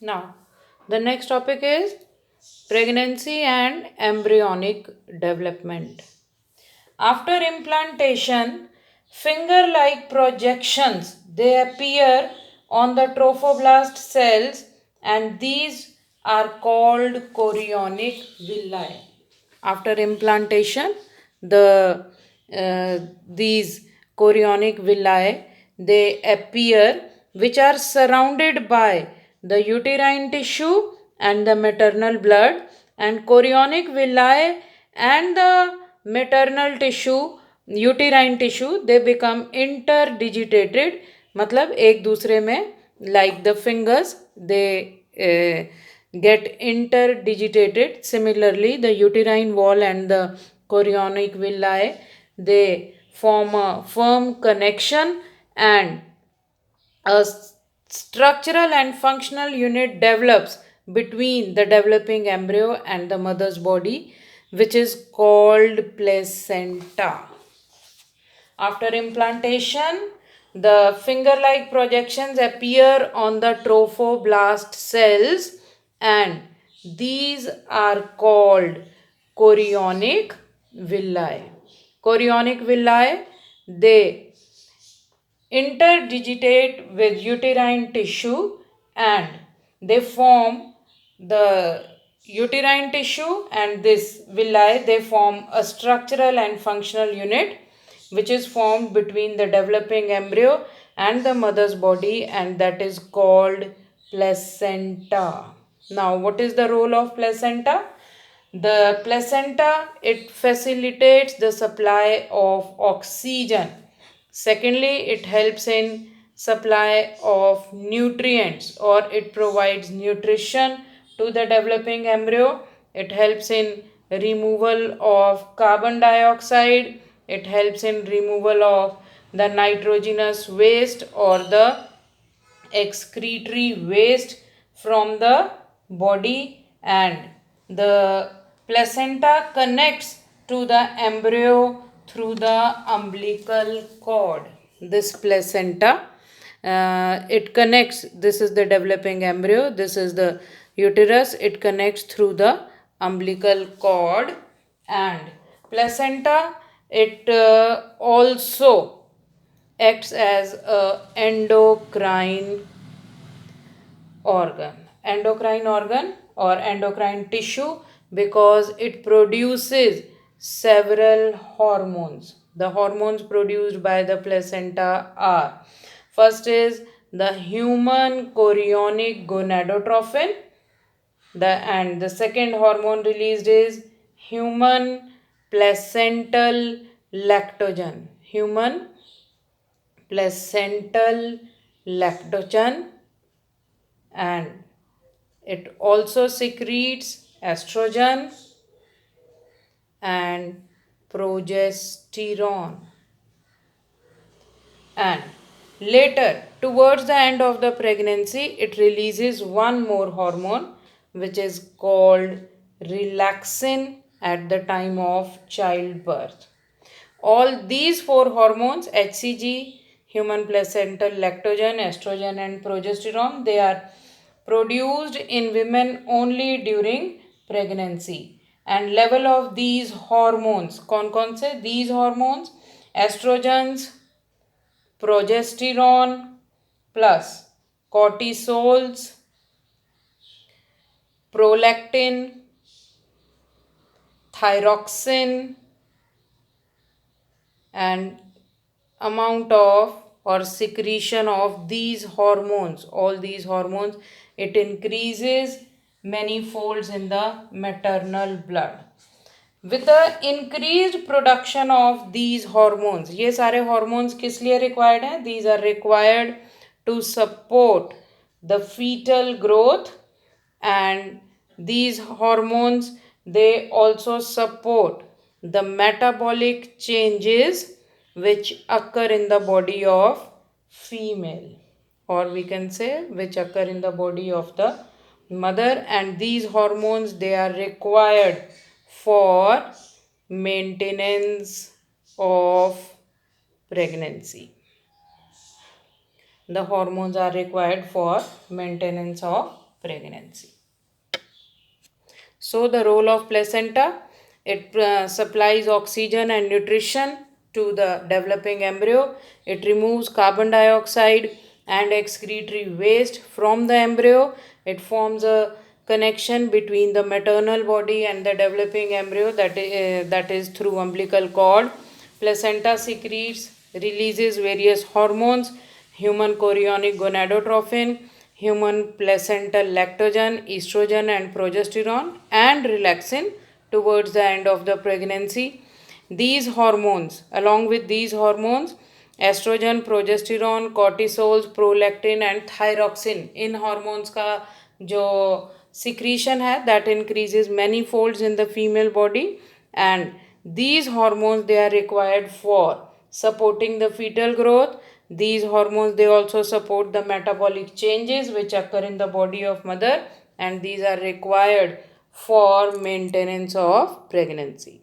Now, the next topic is pregnancy and embryonic development. After implantation, finger-like projections they appear on the trophoblast cells and these are called chorionic villi. After implantation, the these chorionic villi they appear which are surrounded by the uterine tissue and the maternal blood, and chorionic villi and the maternal tissue uterine tissue they become interdigitated, मतलब एक दूसरे में like the fingers they get interdigitated. Similarly, the uterine wall and the chorionic villi they form a firm connection, and a structural and functional unit develops between the developing embryo and the mother's body, which is called placenta. After implantation, the finger like projections appear on the trophoblast cells, and these are called chorionic villi. Chorionic villi they interdigitate with uterine tissue and they form the uterine tissue, and this villi they form a structural and functional unit which is formed between the developing embryo and the mother's body, and that is called placenta. Now, what is the role of placenta? The placenta it facilitates the supply of oxygen. Secondly, it helps in supply of nutrients, or it provides nutrition to the developing embryo. It helps in removal of carbon dioxide. It helps in removal of the nitrogenous waste or the excretory waste from the body, and the placenta connects to the embryo through the umbilical cord. This placenta it connects, this is the developing embryo, this is the uterus, it connects through the umbilical cord, and placenta it also acts as a organ endocrine organ or endocrine tissue, because it produces several hormones. The hormones produced by the placenta are: first is the human chorionic gonadotropin, the second hormone released is human placental lactogen. Human placental lactogen, and it also secretes estrogen and progesterone. And later, towards the end of the pregnancy, it releases one more hormone which is called relaxin at the time of childbirth. All these four hormones, HCG, human placental lactogen, estrogen, and progesterone, they are produced in women only during pregnancy. And level of these hormones, कौन से these hormones, estrogens, progesterone plus cortisols, prolactin, thyroxine, and amount of or secretion of these hormones, all these hormones, it increases many folds in the maternal blood. With the increased production of these hormones, ये सारे hormones किस लिए required हैं? These are required to support the fetal growth, and these hormones they also support the metabolic changes which occur in the body of female, or we can say which occur in the body of the mother, and these hormones they are required for maintenance of pregnancy. The hormones are required for maintenance of pregnancy. So the role of placenta, it supplies oxygen and nutrition to the developing embryo. It removes carbon dioxide and excretory waste from the embryo. It forms a connection between the maternal body and the developing embryo, that is through umbilical cord. Placenta secretes, releases various hormones, human chorionic gonadotrophin, human placental lactogen, estrogen, and progesterone, and relaxin towards the end of the pregnancy. These hormones, along with these hormones, oestrogen, progesterone, cortisols, prolactin and thyroxine, इन hormones का जो secretion है that increases many folds in the female body, and these hormones they are required for supporting the fetal growth. These hormones they also support the metabolic changes which occur in the body of mother, and these are required for maintenance of pregnancy.